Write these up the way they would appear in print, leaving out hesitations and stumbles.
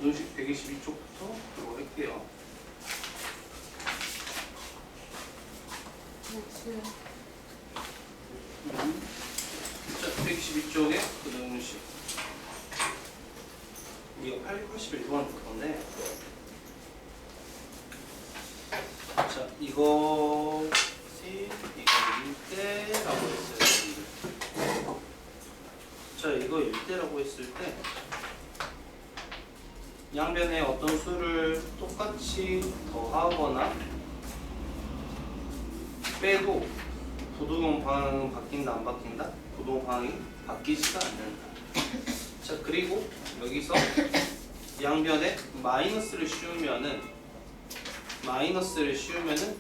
부등식 122쪽부터 들어갈게요. 자, 122쪽에 부등식. 우리가 881번 볼 건데, 자, 이것이 일대라고 했어요. 자, 이거 일대라고 했을 때 양변에 어떤 수를 똑같이 더하거나 빼도 부등호 방향은 바뀐다 안 바뀐다? 부등호 방향이 바뀌지가 않는다. 자, 그리고 여기서 양변에 마이너스를 씌우면은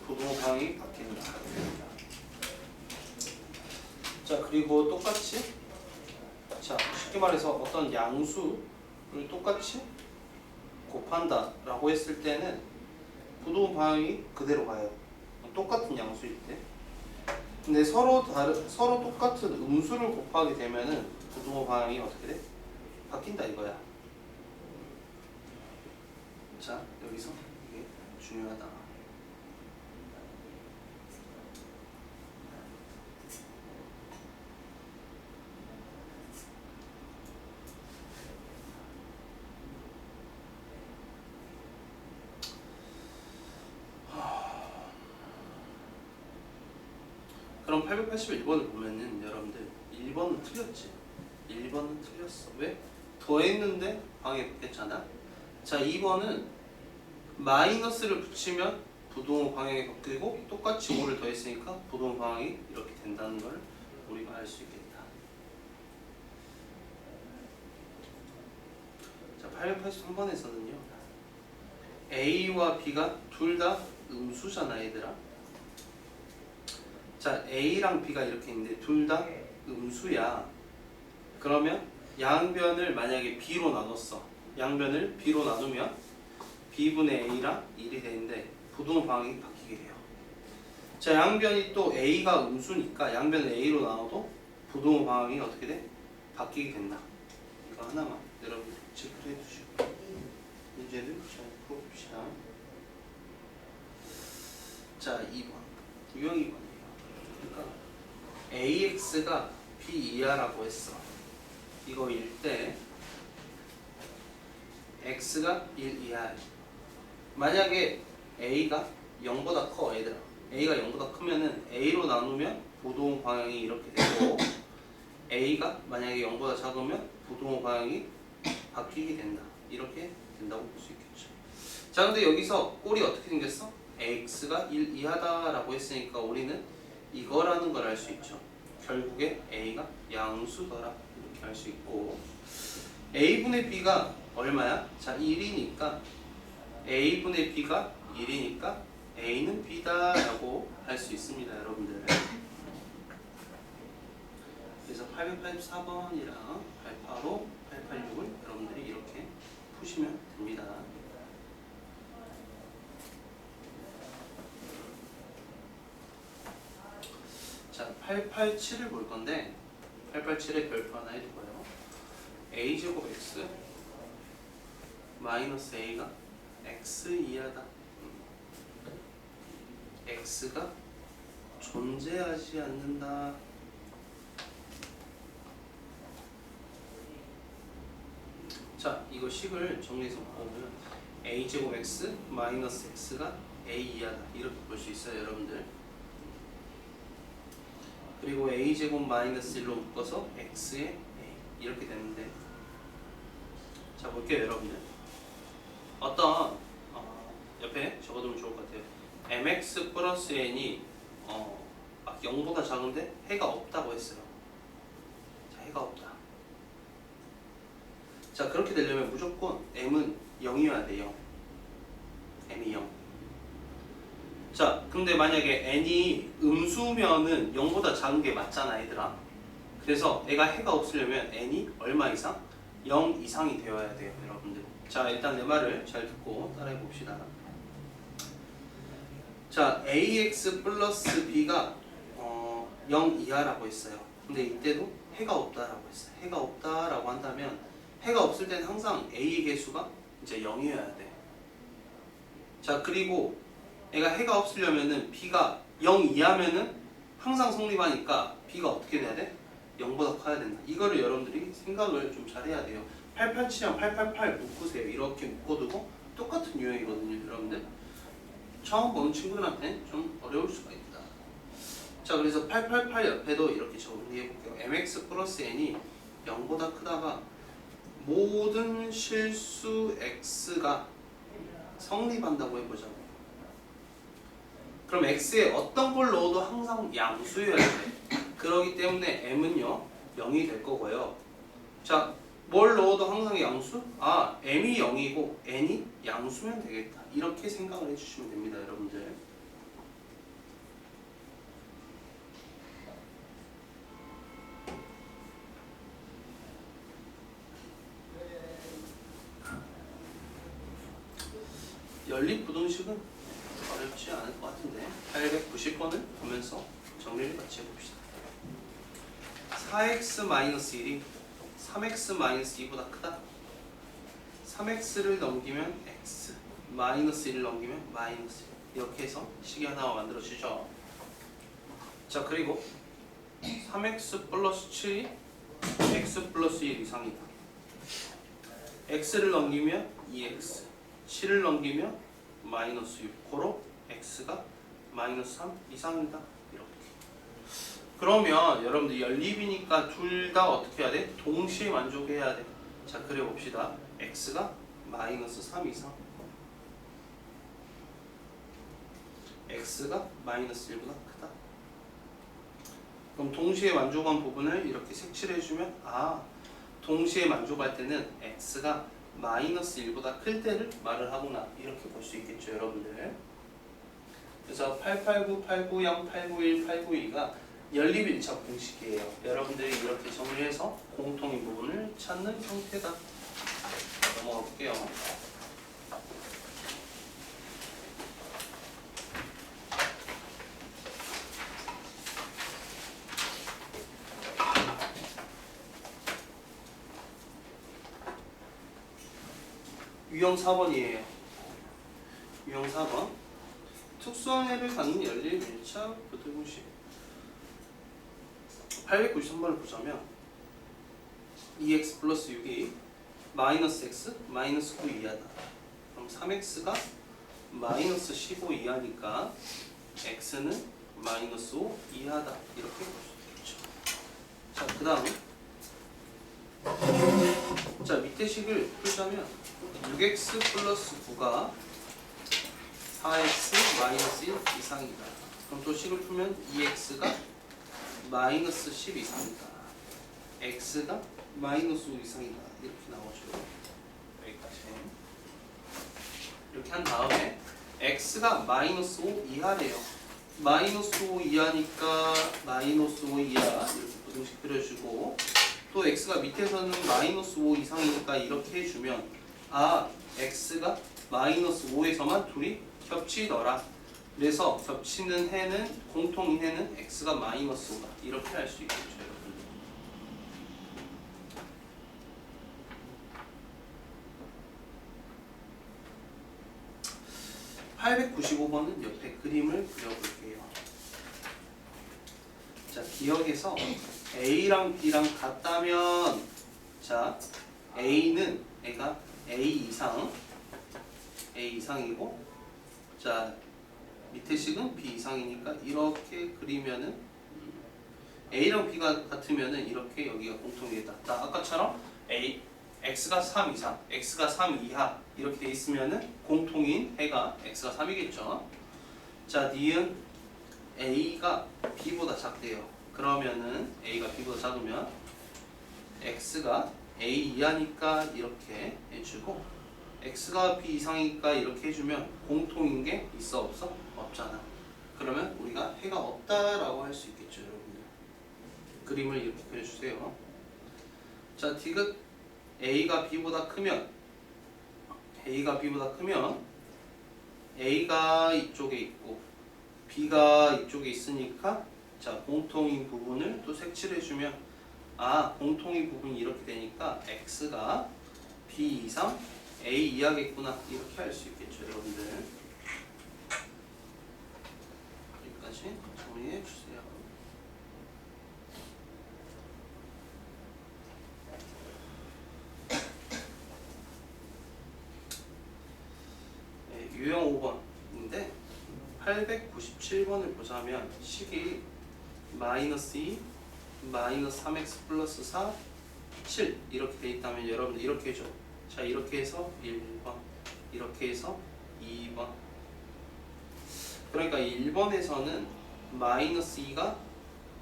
부등호 방향이 바뀐다. 자, 그리고 똑같이, 자, 쉽게 말해서 어떤 양수를 똑같이 곱한다 라고 했을 때는 부등호 방향이 그대로 가요. 똑같은 양수일 때. 근데 서로 똑같은 음수를 곱하게 되면은 부등호 방향이 어떻게 돼? 바뀐다 이거야. 자, 여기서 이게 중요하다. 그럼 881번을 보면은 여러분들 1번은 틀렸지. 1번은 틀렸어. 왜? 더했는데 방향이 바뀌었잖아. 자, 2번은 마이너스를 붙이면 부등호 방향이 바뀌고 똑같이 5를 더했으니까 부등호 방향이 이렇게 된다는 걸 우리가 알 수 있겠다. 자, 883번에서는요. A와 B가 둘 다 음수잖아, 얘들아. 자, A랑 B가 이렇게 있는데 둘 다 음수야. 그러면 양변을 만약에 B로 나눴어. 양변을 B로 나누면 B분의 A랑 1이 되는데 부등호 방향이 바뀌게 돼요. 자, 양변이 또 A가 음수니까 양변을 A로 나눠도 부등호 방향이 어떻게 돼? 바뀌게 된다. 이거 하나만 여러분 체크해 주시고 문제를 잘 풀어봅시다. 자, 2번 유형 2번이에요. 그러니까 AX가 B 이하라고 했어. 이거일 때 X가 1 이하. 만약에 A가 0보다 커, 얘들아. A가 0보다 크면은 A로 나누면 부등호 방향이 이렇게 되고 A가 만약에 0보다 작으면 부등호 방향이 바뀌게 된다. 이렇게 된다고 볼 수 있겠죠. 자, 근데 여기서 꼴이 어떻게 생겼어? X가 1 이하다라고 했으니까 우리는 이거라는 걸 알 수 있죠. 결국에 A가 양수더라. 이렇게 알 수 있고 A분의 B가 얼마야? 자, 1이니까 A분의 B가 1이니까 A는 B다 라고 할 수 있습니다, 여러분들. 그래서 884번이랑 885, 886을 여러분들이 이렇게 푸시면 됩니다. 자, 887을 볼 건데 887의 별표 하나 해줄 거예요. A제곱 X 마이너스 A가 X 이하다. X가 존재하지 않는다. 자, 이거 식을 정리해서 보면 A제곱 X 마이너스 X가 A 이하다. 이렇게 볼 수 있어요, 여러분들. 그리고 A제곱 마이너스 1로 묶어서 X의 A 이렇게 되는데, 자, 볼게요, 여러분들. 어떤 옆에 적어두면 좋을 것 같아요. mx 플러스 n이 막 0보다 작은데 해가 없다고 했어요. 자, 해가 없다. 자, 그렇게 되려면 무조건 m은 0이어야 돼요. m이 0. 자, 근데 만약에 n이 음수면은 0보다 작은 게 맞잖아, 얘들아. 그래서 애가 해가 없으려면 n이 얼마 이상? 0 이상이 되어야 돼요, 여러분들. 자, 일단 내 말을 잘 듣고 따라해 봅시다. 자, ax 플러스 b가 0 이하라고 했어요. 근데 이때도 해가 없다라고 했어요. 해가 없다라고 한다면 해가 없을 때는 항상 a의 개수가 이제 0이어야 돼. 자, 그리고 얘가 해가 없으려면은 b가 0 이하면은 항상 성립하니까 b가 어떻게 돼야 돼? 0보다 커야 된다. 이거를 여러분들이 생각을 좀 잘해야 돼요. 887이랑 888 묶으세요. 이렇게 묶어두고 똑같은 유형이거든요, 여러분들. 처음 보는 친구들한테는 좀 어려울 수가 있다. 자, 그래서 888 옆에도 이렇게 정리해 볼게요. mx 플러스 n이 0보다 크다가 모든 실수 x가 성립한다고 해보자고. 그럼 x에 어떤 걸 넣어도 항상 양수여야 돼. 그러기 때문에 m은요 0이 될 거고요. 자, 뭘 넣어도 항상 양수? 아, m이 0이고 n이 양수면 되겠다. 이렇게 생각을 해주시면 됩니다, 여러분들. 연립부등식은 어렵지 않을 것 같은데 890번을 보면서 정리를 같이 해봅시다. 4x-1이 3x-2보다 크다. 3x를 넘기면 x, -1을 넘기면 마이너스 1. 이렇게 해서 식이 하나 만들어지죠. 자, 그리고 3x 플러스 7이 x 플러스 1 이상이다. x를 넘기면 2x, 7을 넘기면 마이너스 6. 고로 x가 마이너스 3 이상이다. 이렇게. 그러면 여러분들 연립이니까 둘 다 어떻게 해야 돼? 동시에 만족해야 돼. 자, 그려봅시다. x가 마이너스 3 이상, x가 마이너스 1보다 크다. 그럼 동시에 만족한 부분을 이렇게 색칠해주면 아, 동시에 만족할 때는 x가 마이너스 1보다 클 때를 말을 하구나. 이렇게 볼 수 있겠죠, 여러분들. 그래서 889, 890, 891, 892가 연립 1차 공식이에요. 여러분들이 이렇게 정리해서 공통인 부분을 찾는 형태다. 넘어가 볼게요. 유형 4번이에요. 유형 4번. 특수한 해를 갖는 연립 1차 부등식. 893번을 보자면 2x 플러스 6이 마이너스 x 마이너스 9 이하다. 그럼 3x가 마이너스 15 이하니까 x는 마이너스 5 이하다. 이렇게 볼 수 있겠죠. 자, 그 다음 자, 밑에 식을 풀자면 6x 플러스 9가 4x 마이너스 1 이상이다. 그럼 또 식을 풀면 2x가 마이너스 10 이상이다. x가 마이너스 5 이상이다. 이렇게 나오죠. 여기까지. 이렇게 한 다음에 x가 마이너스 5 이하래요. 마이너스 5 이하니까 마이너스 5 이하 이렇게 부등식 그려주고, 또 x가 밑에서는 마이너스 5 이상이니까 이렇게 해주면 아, x가 마이너스 5에서만 둘이 겹치더라. 그래서 겹치는 해는, 공통인 해는 x가 마이너스 5다. 이렇게 할 수 있겠죠, 여러분. (895번은) 옆에 그림을 그려볼게요. 자, 기억에서 A랑 B랑 같다면, 자, A는 애가 A 이상이고, 자, 밑에 식은 B 이상이니까 이렇게 그리면은 A랑 B가 같으면은 이렇게 여기가 공통이겠다. 자, 아까처럼 X가 3 이상, X가 3 이하 이렇게 돼 있으면은 공통인 해가 X가 3이겠죠. 자, 니은 A가 B보다 작대요. 그러면은 A가 B보다 작으면 X가 A 이하니까 이렇게 해주고, X가 B 이상이니까 이렇게 해주면 공통인 게 있어 없어? 없잖아. 그러면 우리가 해가 없다라고 할 수 있겠죠, 여러분들. 그림을 이렇게 그려주세요. 자, 디귿 A가 B보다 크면 A가 이쪽에 있고 B가 이쪽에 있으니까, 자, 공통인 부분을 또 색칠해주면 아, 공통인 부분이 이렇게 되니까 X가 B 이상 A 이하겠구나 이렇게 할 수 있겠죠 여러분들. 여기까지 정리해 주세요. 네, 유형 5번인데 897번을 보자면 식이 마이너스 2, 마이너스 3x 플러스 4, 7 이렇게 돼 있다면 여러분들 이렇게 해줘. 자 이렇게 해서 1번, 이렇게 해서 2번. 그러니까 1번에서는 마이너스 2가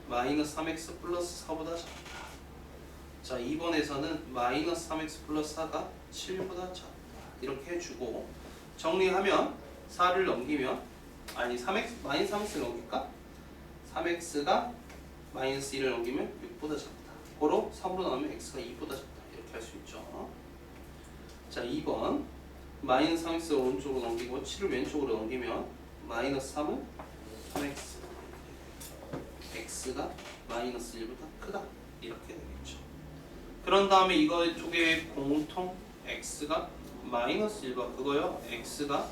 마이너스 3x 플러스 4보다 작다. 자 2번에서는 마이너스 3x 플러스 4가 7보다 작다. 이렇게 해주고 정리하면 4를 넘기면 아니 3x 마이너스 3x를 넘길까? 3x가 마이너스 2를 넘기면 6보다 작다. 고로 3으로 나오면 x가 2보다 작다. 이렇게 할 수 있죠. 자 2번 마이너스 3x를 오른쪽으로 넘기고 7을 왼쪽으로 넘기면 마이너스 3은 3x x가 마이너스 1보다 크다. 이렇게 되겠죠. 그런 다음에 이거 쪽에 공통 x가 마이너스 1과 그거요 x가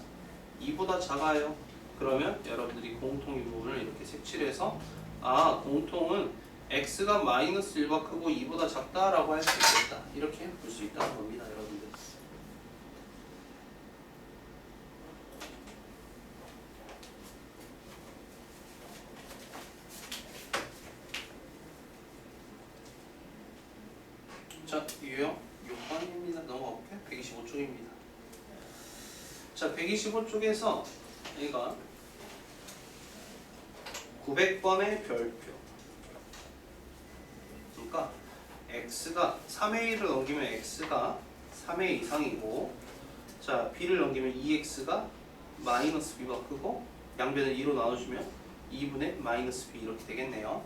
2보다 작아요. 그러면 여러분들이 공통인 부분을 이렇게 색칠해서 아 공통은 x가 마이너스 1과 크고 2보다 작다라고 할 수 있겠다. 이렇게 볼 수 있다는 겁니다 여러분들. 자 유형 6번입니다. 넘어갈게. 125쪽입니다. 자 125쪽에서 얘가 900번의 별표. 그러니까 x가 3a를 넘기면 x가 3a 이상이고 자 b를 넘기면 2x가 마이너스 b가 크고 양변을 2로 나눠주면 2분의 마이너스 b 이렇게 되겠네요.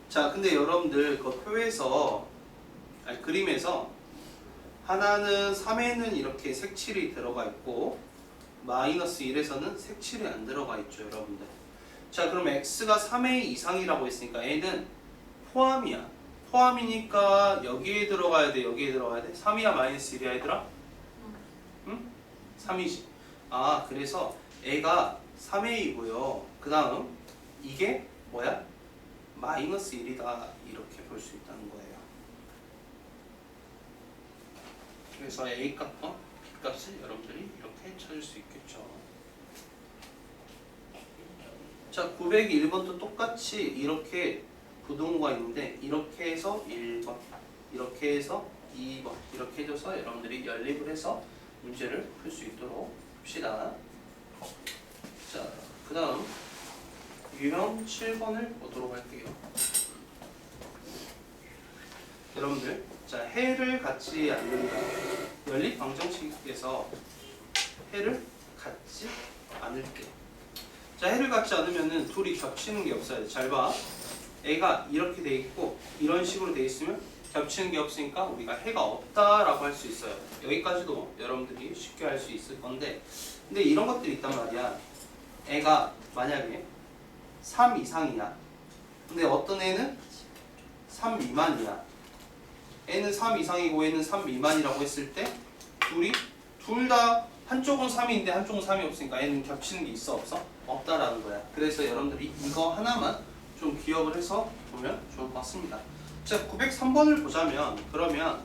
자 근데 여러분들 그 표에서 아니 그림에서 하나는 3에는 이렇게 색칠이 들어가 있고 마이너스 1에서는 색칠이 안 들어가 있죠 여러분들. 자 그럼 x가 3a 이상이라고 했으니까 a는 포함이야. 포함이니까 여기에 들어가야 돼 여기에 들어가야 돼. 3이야 마이너스 1이야 얘들아? 응? 3이지. 아 그래서 a가 3a이고요 그 다음 이게 뭐야? 마이너스 1이다 이렇게 볼 수 있다는 거예요. 그래서 a 값과 b 값을 여러분들이 이렇게 찾을 수 있겠죠. 자 901번도 똑같이 이렇게 부동호가 있는데 이렇게 해서 1번 이렇게 해서 2번 이렇게 해줘서 여러분들이 연립을 해서 문제를 풀 수 있도록 합시다. 자 그 다음 유형 7번을 보도록 할게요. 여러분들 자 해를 갖지 않는다. 연립 방정식에서 해를 갖지 않을게. 자 해를 갖지 않으면은 둘이 겹치는 게 없어야 돼. 잘 봐. A가 이렇게 돼 있고 이런 식으로 돼 있으면 겹치는 게 없으니까 우리가 해가 없다라고 할 수 있어요. 여기까지도 여러분들이 쉽게 할 수 있을 건데 근데 이런 것들이 있단 말이야. 애가 만약에 3 이상이야. 근데 어떤 애는 3 미만이야. 애는 3 이상이고 애는 3 미만이라고 했을 때 둘이 둘 다 한쪽은 3인데 한쪽은 3이 없으니까 애는 겹치는 게 있어 없어? 없다라는 거야. 그래서 여러분들이 이거 하나만 좀 기억을 해서 보면 좋을 것 같습니다. 자 903번을 보자면 그러면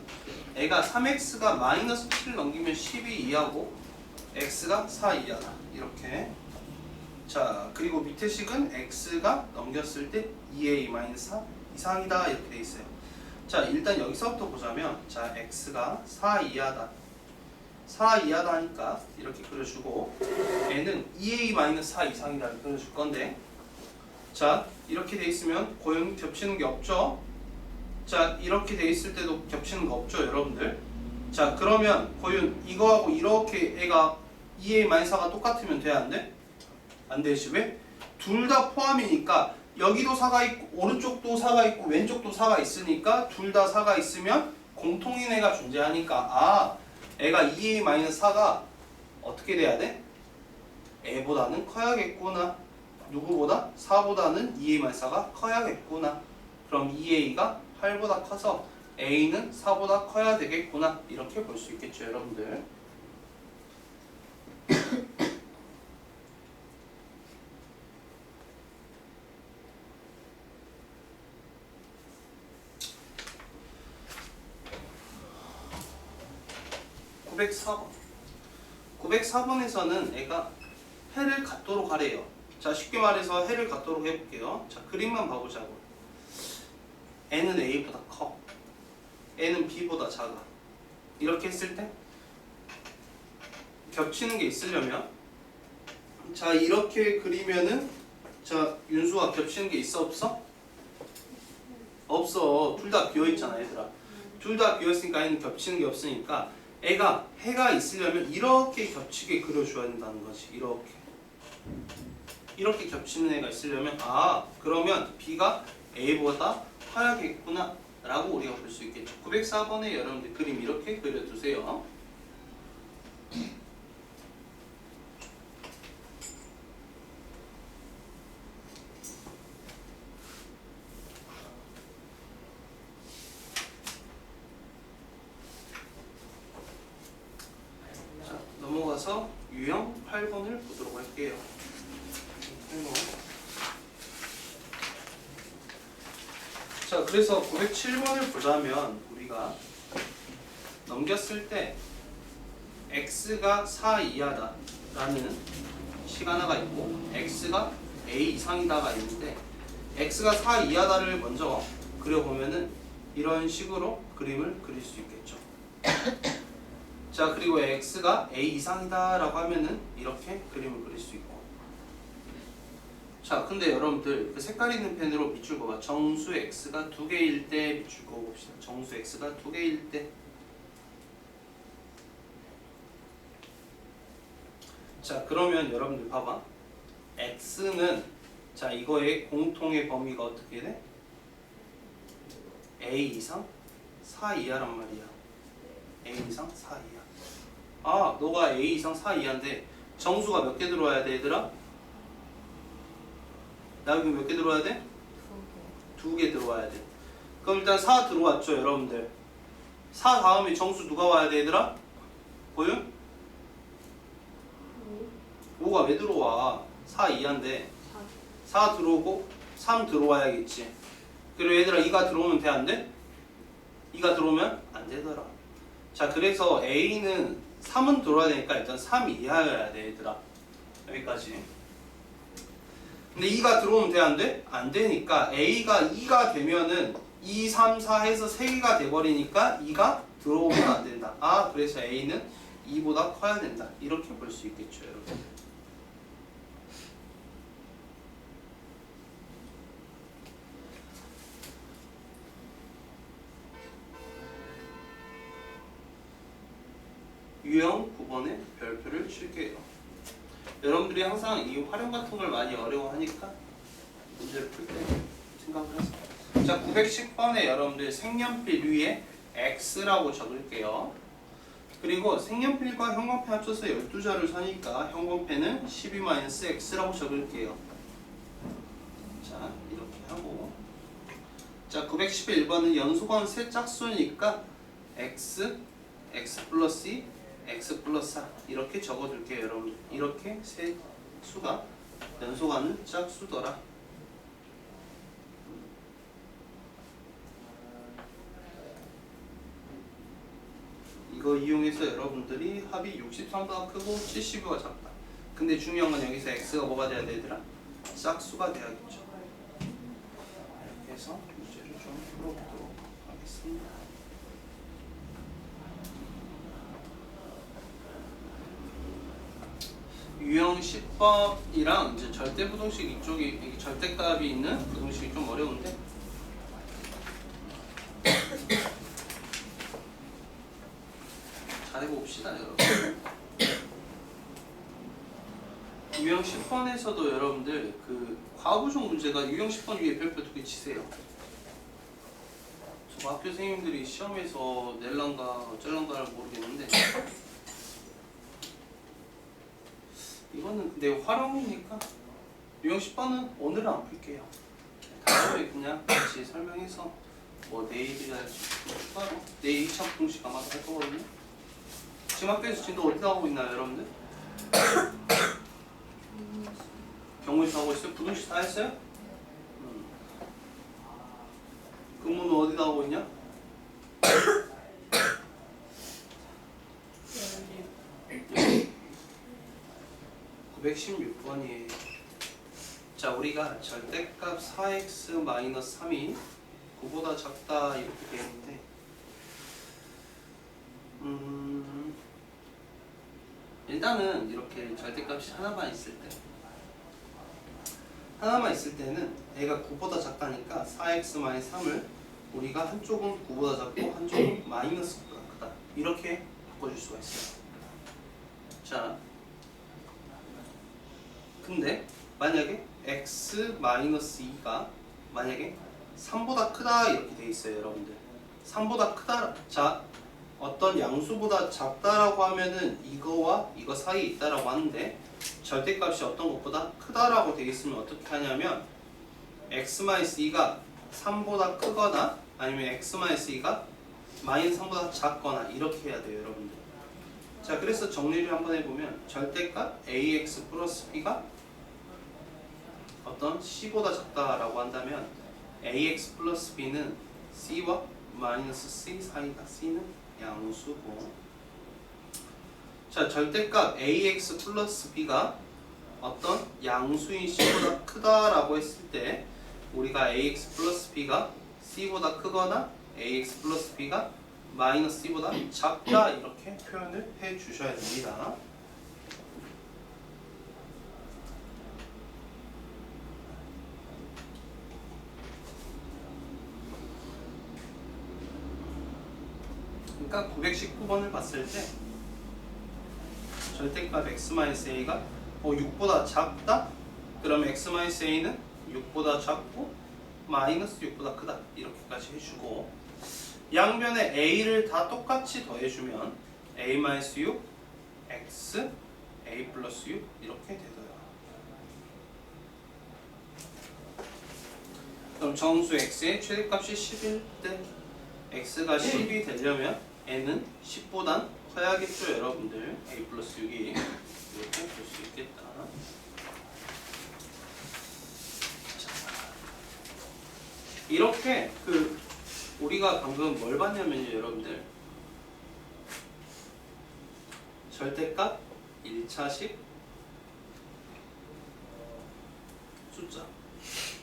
애가 3x가 마이너스 7을 넘기면 12 이하고 x가 4 이하다. 이렇게. 자 그리고 밑에 식은 x가 넘겼을 때 2a 마이너스 4 이상이다 이렇게 돼 있어요. 자 일단 여기서부터 보자면 자 x가 4 이하다 4 이하다 하니까 이렇게 그려주고 n은 2a 마이너스 4 이상이다 이렇게 그려줄 건데 자 이렇게 돼 있으면 고용 겹치는 게 없죠. 자 이렇게 돼 있을 때도 겹치는 거 없죠 여러분들. 자 그러면 고윤 이거하고 이렇게 애가 2a 마이너스 4가 똑같으면 돼 안 돼? 안 되지. 왜? 둘 다 포함이니까 여기도 4가 있고 오른쪽도 4가 있고 왼쪽도 4가 있으니까 둘 다 4가 있으면 공통인 애가 존재하니까 아 애가 2a-4가 어떻게 돼야 돼? 애보다는 커야겠구나. 누구보다? 4보다는 2a-4가 커야겠구나. 그럼 2a가 8보다 커서 A는 4보다 커야 되겠구나 이렇게 볼 수 있겠죠 여러분들. (904번) 904번에서는 애가 해를 갖도록 하래요. 자, 쉽게 말해서 해를 갖도록 해볼게요. 자, 그림만 봐보자고. N은 A보다 커, N은 B보다 작아. 이렇게 했을 때 겹치는 게 있으려면, 자, 이렇게 그리면은, 자, 윤수가 겹치는 게 있어 없어? 없어. 둘 다 비어있잖아 얘들아. 둘 다 비어있으니까 N은 겹치는 게 없으니까 애가 해가 있으려면 이렇게 겹치게 그려줘야 된다는 거지. 이렇게 겹치는 애가 있으려면, 아, 그러면 B가 A보다 커야겠구나 라고 우리가 볼 수 있겠죠. 904번에 여러분들 그림 이렇게 그려두세요. 자, 넘어가서 유형 8번을 보도록 할게요. 8번. 자, 그래서 907번을 보자면 우리가 넘겼을 때 x가 4 이하다 라는 식 하나가 있고 x가 a 이상이다가 있는데, x가 4 이하다를 먼저 그려보면은 이런 식으로 그림을 그릴 수 있겠죠. 자, 그리고 x가 a 이상이다 라고 하면은 이렇게 그림을 그릴 수 있고. 자, 근데 여러분들 그 색깔 있는 펜으로 밑줄 그어봐. 정수 x가 2개일 때 밑줄 그어봅시다. 정수 x가 2개일 때. 자, 그러면 여러분들 봐봐. x는, 자, 이거의 공통의 범위가 어떻게 돼? a 이상 4 이하란 말이야. a 이상 4 이하. 아, 너가 a 이상 4 이하인데 정수가 몇 개 들어와야 돼 얘들아? 나 여기 몇 개 들어와야 돼? 2개 들어와야 돼. 그럼 일단 4 들어왔죠 여러분들. 4 다음에 정수 누가 와야 돼 얘들아? 보여? 5가 왜 들어와? 4 이하인데 4 들어오고 3 들어와야겠지. 그리고 얘들아 2가 들어오면 돼 안 돼? 2가 들어오면 안 되더라. 자, 그래서 A는 3은 들어와야 되니까 일단 3 이하여야 돼 얘들아. 여기까지. 근데 2가 들어오면 돼 안 돼? 안 되니까 A가 2가 되면은 2, 3, 4 해서 3개가 돼버리니까 2가 들어오면 안 된다. 아, 그래서 A는 2보다 커야 된다. 이렇게 볼 수 있겠죠 여러분. 유형 9번에 별표를 칠게요. 여러분들이 항상 이 활용 같은 걸 많이 어려워하니까 문제를 풀 때 생각을 해서. 자, 910번에 여러분들 색연필 위에 X라고 적을게요. 그리고 색연필과 형광펜 합쳐서 12자를 사니까 형광펜은 12-X라고 적을게요. 자, 이렇게 하고. 자, 911번은 연속한 세 짝수니까 X, X 플러스 2, x 플러스 4 이렇게 적어둘게요 여러분. 이렇게 세 수가 연속하는 짝수더라. 이거 이용해서 여러분들이 합이 63보다 크고 70보다 작다. 근데 중요한 건 여기서 x가 뭐가 돼야 되더라? 짝수가 돼야겠죠. 이렇게 해서 문제를 좀 풀어보도록 하겠습니다. 유형 10번이랑 이제 절대부동식 이쪽이 절대값이 있는 부동식이 좀 어려운데 잘해봅시다 여러분. 유형 10번에서도 여러분들 그 과부종 문제가 유형 10번 위에 별표 2개 치세요. 저 학교 선생님들이 시험에서 낼란가 어쩔란가를 모르겠는데 이거는 근데 활용이니까 유형 10번은 오늘은 안 풀게요. 다음에 그냥 같이 설명해서 뭐 내일이나 추가로 내일 2차 공식 아마 할 거거든요. 지금 학교에서 진도 어디 나오고 있나요, 여러분들? 경무시 하고 있어요? 부등식 다 했어요? 근무는 어디 나오고 있냐? 916번이에요. 자, 우리가 절대값 4x-3이 9보다 작다 이렇게 되는데 일단은 이렇게 절대값이 하나만 있을 때는 애가 9보다 작다니까 4x-3을 우리가 한쪽은 9보다 작고 한쪽은 마이너스 9보다 크다 이렇게 바꿔줄 수가 있어요. 자, 근데 만약에 x-2가 만약에 3보다 크다 이렇게 돼 있어요, 여러분들. 3보다 크다. 자, 어떤 양수보다 작다라고 하면은 이거와 이거 사이에 있다라고 하는데 절대값이 어떤 것보다 크다라고 돼 있으면 어떻게 하냐면 x-2가 3보다 크거나 아니면 x-2가 마이너스 3보다 작거나 이렇게 해야 돼요, 여러분들. 자, 그래서 정리를 한번 해보면 절대값 ax 플러스 b가 어떤 c보다 작다라고 한다면 ax 플러스 b는 c와 마이너스 c 사이다. c는 양수고, 자, 절대값 ax 플러스 b가 어떤 양수인 c보다 크다라고 했을 때 우리가 ax 플러스 b가 c보다 크거나 ax 플러스 b가 마이너스 c보다 작다 이렇게 표현을 해 주셔야 됩니다. 그러니까 919번을 봤을 때 절대값 x-a가 6보다 작다? 그럼 x-a는 6보다 작고 마이너스 6보다 크다 이렇게까지 해주고, 양변에 a를 다 똑같이 더해주면 a-6 x a 플러스 6 이렇게 되더라. 그럼 정수 x의 최대값이 10일 때 x가 10이 되려면 n은 10보단 커야겠죠, 여러분들. a 플러스 6이 이렇게 볼 수 있겠다. 자, 이렇게 우리가 방금 뭘 봤냐면요, 여러분들. 절대값 1차식 숫자.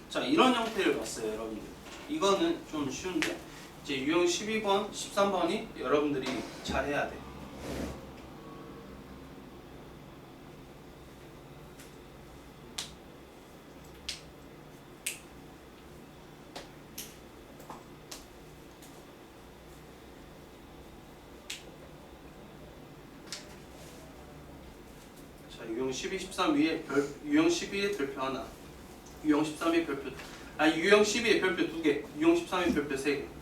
자, 이런 형태를 봤어요, 여러분들. 이거는 좀 쉬운데 이제 유형 12번, 13번이 여러분들이 잘해야 돼. 자, 유형 12, 13 위에 유형 12의 별표 하나, 유형 13의 별표, 유형 12의 별표 2개, 유형 13의 별표 3개.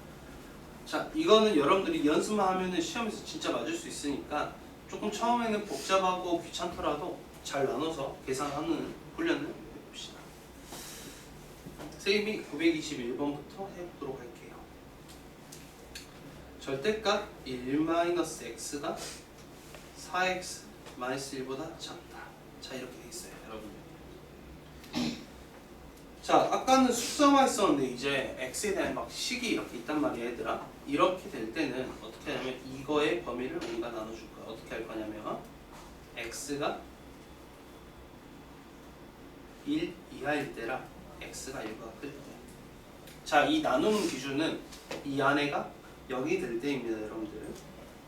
자, 이거는 여러분들이 연습만 하면은 시험에서 진짜 맞을 수 있으니까 조금 처음에는 복잡하고 귀찮더라도 잘 나눠서 계산하는 훈련을 해봅시다. 쌤이 921번부터 해보도록 할게요. 절대값 1-x가 4x 1보다 작다. 자, 이렇게 돼 있어요, 여러분들. 자, 아까는 숫자만 있었는데 이제 x에 대한 막 식이 이렇게 있단 말이야, 얘들아. 이렇게 될 때는 어떻게 하냐면 이거의 범위를 우리가 나눠줄 거야. 어떻게 할 거냐면 x가 1 이하일 때랑 x가 1보다 클 때. 자, 이 나누는 기준은 이 안에가 0이 될 때입니다, 여러분들.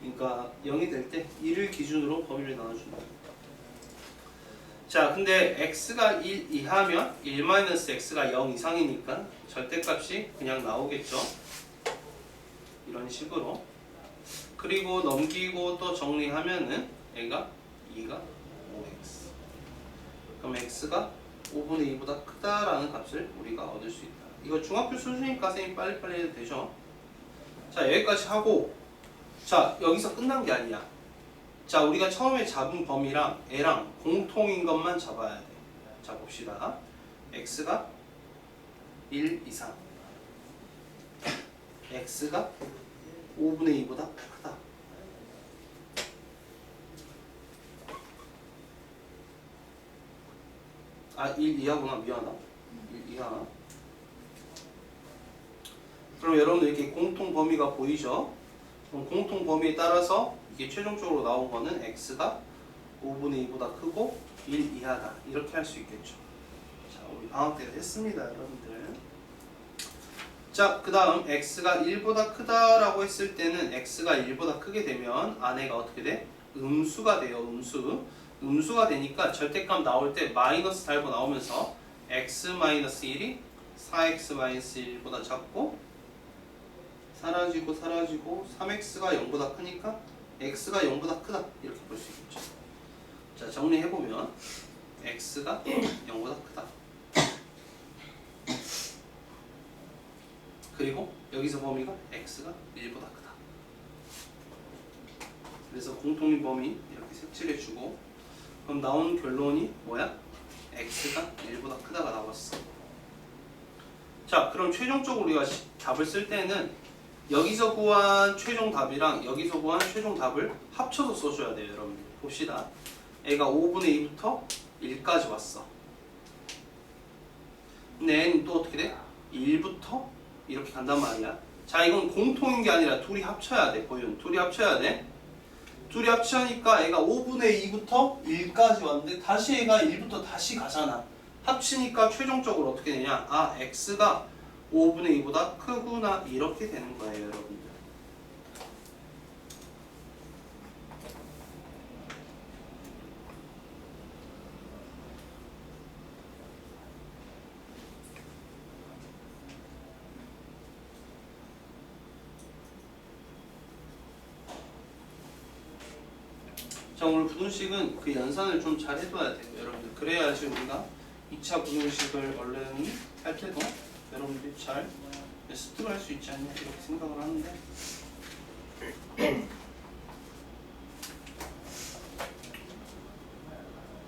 그러니까 0이 될 때 1을 기준으로 범위를 나눠준다. 자, 근데 x가 1 이하면 1-x가 0 이상이니까 절대값이 그냥 나오겠죠. 이런 식으로. 그리고 넘기고 또 정리하면은 얘가 2가 5x. 그럼 x가 5분의 2보다 크다라는 값을 우리가 얻을 수 있다. 이거 중학교 수준이니까 선생님 빨리빨리 해도 되죠. 자, 여기까지 하고, 자, 여기서 끝난 게 아니야. 자, 우리가 처음에 잡은 범위랑 애랑 공통인 것만 잡아야 돼. 자, 봅시다. x가 1 이상. x가 5분의 2보다 크다. 아, 1 이하구나. 미안하다. 1 이하. 그럼 여러분들 이렇게 공통 범위가 보이죠? 그럼 공통 범위에 따라서 이게 최종적으로 나온 거는 x가 5분의 2보다 크고 1 이하다. 이렇게 할 수 있겠죠. 자, 우리 방학 때 했습니다, 여러분들. 자, 그 다음 x가 1보다 크다라고 했을 때는 x가 1보다 크게 되면 안에가 어떻게 돼? 음수가 돼요. 음수가 되니까 절대값 나올 때 마이너스 달고 나오면서 x-1이 4x-1보다 작고 사라지고 3x가 0보다 크니까 x가 0보다 크다. 이렇게 볼 수 있겠죠. 자, 정리해보면 x가 0보다 크다. 그리고 여기서 범위가 x가 1보다 크다. 그래서 공통인 범위 이렇게 색칠해주고 그럼 나온 결론이 뭐야? x가 1보다 크다가 나왔어. 자, 그럼 최종적으로 우리가 답을 쓸 때는 여기서 구한 최종 답이랑 여기서 구한 최종 답을 합쳐서 써줘야 돼요. 여러분들 봅시다. 애가 5분의 2부터 1까지 왔어. 근데 n은 또 어떻게 돼? 1부터 이렇게 간단 말이야. 자, 이건 공통인 게 아니라 둘이 합쳐야 돼. 보이면 둘이 합쳐야 돼. 둘이 합치니까 애가 5분의 2부터 1까지 왔는데 다시 애가 1부터 다시 가잖아. 합치니까 최종적으로 어떻게 되냐? 아, x가 5분의 2보다 크구나. 이렇게 되는 거예요, 여러분들. 자, 오늘 부등식은 그 연산을 좀 잘 해둬야 돼요, 여러분들. 그래야지 우리가 2차 부등식을 얼른 할 때도 여러분들이 잘 습득을 할 수 있지 않냐 이렇게 생각을 하는데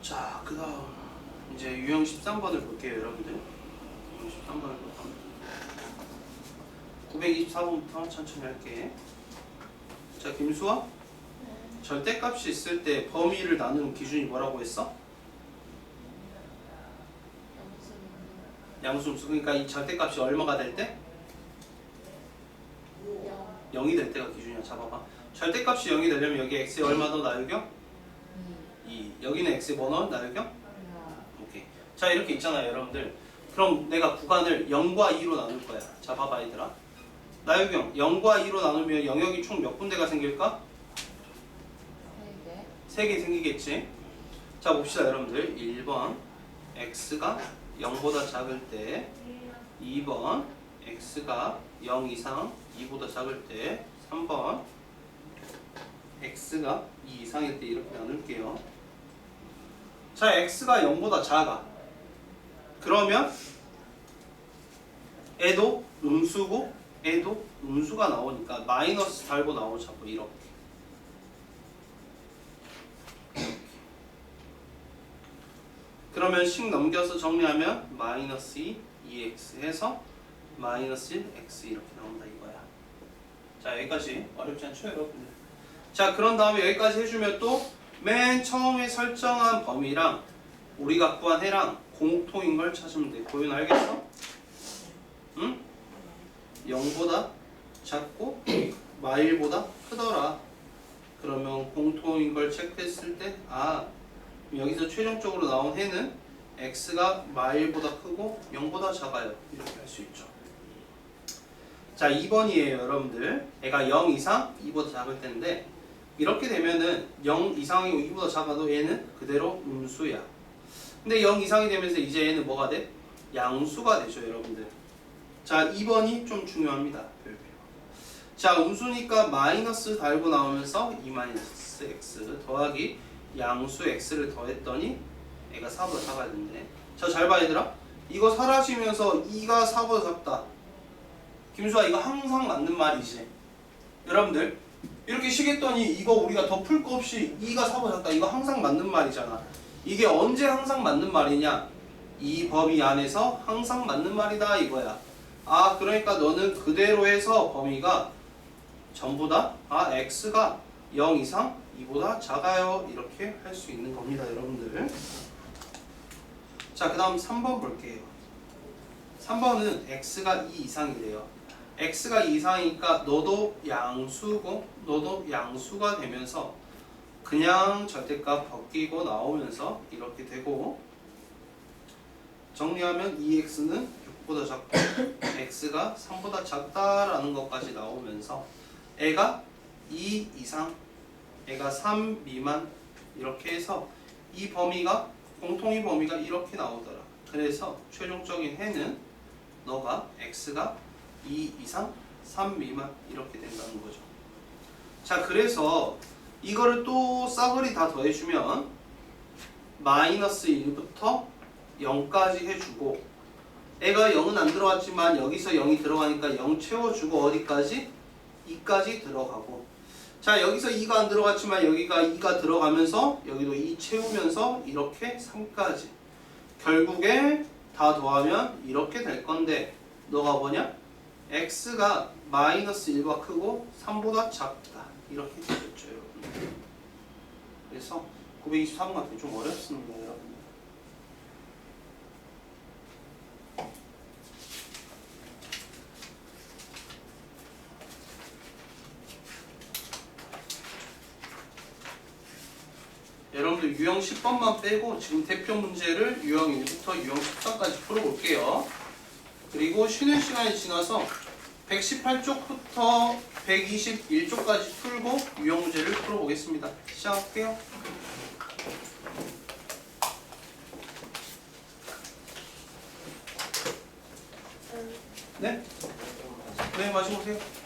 자, 그 다음 이제 유형 13번을 볼게요, 여러분들. 유형 13번을 볼게요. 924번부터 천천히 할게. 자, 김수아, 절대값이 있을 때 범위를 나누는 기준이 뭐라고 했어? 양수음수. 그러니까 이 절대값이 얼마가 될 때? 0이 될 때가 기준이야. 잡아봐. 절대값이 0이 되려면 여기 x에 얼마 더 나누겨? 2. 여기는 x에 뭐 넣어? 나누겨? 오케이. 자, 이렇게 있잖아요, 여러분들. 그럼 내가 구간을 0과 2로 나눌 거야. 자, 봐봐, 얘들아. 나유경, 0과 2로 나누면 영역이 총 몇 군데가 생길까? 3개 생기겠지? 자, 봅시다, 여러분들. 1번 x가 0보다 작을 때, 2번 x가 0 이상 2보다 작을 때, 3번 x가 2 이상일 때 이렇게 나눌게요. 자, x가 0보다 작아. 그러면 애도 음수고 애도 음수가 나오니까 마이너스 달고 나오자고. 이렇게. 그러면 식 넘겨서 정리하면 마이너스 2x 해서 마이너스 1x 이렇게 나온다 이거야. 자, 여기까지 어렵지 않죠, 여러분들? 자, 그런 다음에 여기까지 해주면 또 맨 처음에 설정한 범위랑 우리가 구한 해랑 공통인 걸 찾으면 돼. 고윤 알겠어? 응? 0보다 작고 마일보다 크더라. 그러면 공통인 걸 체크했을 때 아, 여기서 최종적으로 나온 해는 x가 마일보다 크고 0보다 작아요. 이렇게 할 수 있죠. 자, 2번이에요, 여러분들. 애가 0 이상 2보다 작을 텐데 이렇게 되면은 0 이상이고 2보다 작아도 얘는 그대로 음수야. 근데 0 이상이 되면서 이제 얘는 뭐가 돼? 양수가 되죠, 여러분들. 자, 2번이 좀 중요합니다. 자, 음수니까 마이너스 달고 나오면서 2 마이너스 x 더하기 양수 x를 더했더니 애가 4보다 작아야 되는데. 자, 잘 봐, 얘들아. 이거 사라지면서 2가 4보다 작다. 김수아, 이거 항상 맞는 말이지. 여러분들, 이렇게 식했더니 이거 우리가 더 풀 거 없이 2가 4보다 작다. 이거 항상 맞는 말이잖아. 이게 언제 항상 맞는 말이냐? 이 범위 안에서 항상 맞는 말이다 이거야. 아 그러니까 너는 그대로 해서 범위가 전부 다 x가 0 이상 2보다 작아요 이렇게 할 수 있는 겁니다 여러분들. 자 그 다음 3번 볼게요. 3번은 x가 2 이상이래요. x가 2 이상이니까 너도 양수고 너도 양수가 되면서 그냥 절대값 벗기고 나오면서 이렇게 되고, 정리하면 2x는 6보다 작고 x가 3보다 작다라는 것까지 나오면서 애가 2 이상, 애가 3 미만 이렇게 해서 이 범위가 공통의 범위가 이렇게 나오더라. 그래서 최종적인 해는 너가 x가 2 이상 3 미만 이렇게 된다는 거죠. 자 그래서 이거를 또 싸그리 다 더해주면 마이너스 1부터 0까지 해주고, 애가 0은 안 들어갔지만 여기서 0이 들어가니까 0 채워주고 어디까지? 2까지 들어가고, 자 여기서 2가 안 들어갔지만 여기가 2가 들어가면서 여기도 2 채우면서 이렇게 3까지, 결국에 다 더하면 이렇게 될 건데 너가 뭐냐? x가 마이너스 1보다 크고 3보다 작다 이렇게 되겠죠 여러분. 그래서 923 같은 게 좀 어렵습니다 여러분. 여러분들 유형 10번만 빼고 지금 대표 문제를 유형 1부터 유형 14까지 풀어볼게요. 그리고 쉬는 시간이 지나서 118쪽부터 121쪽까지 풀고 유형 문제를 풀어보겠습니다. 시작할게요. 네? 네, 마시고 오세요.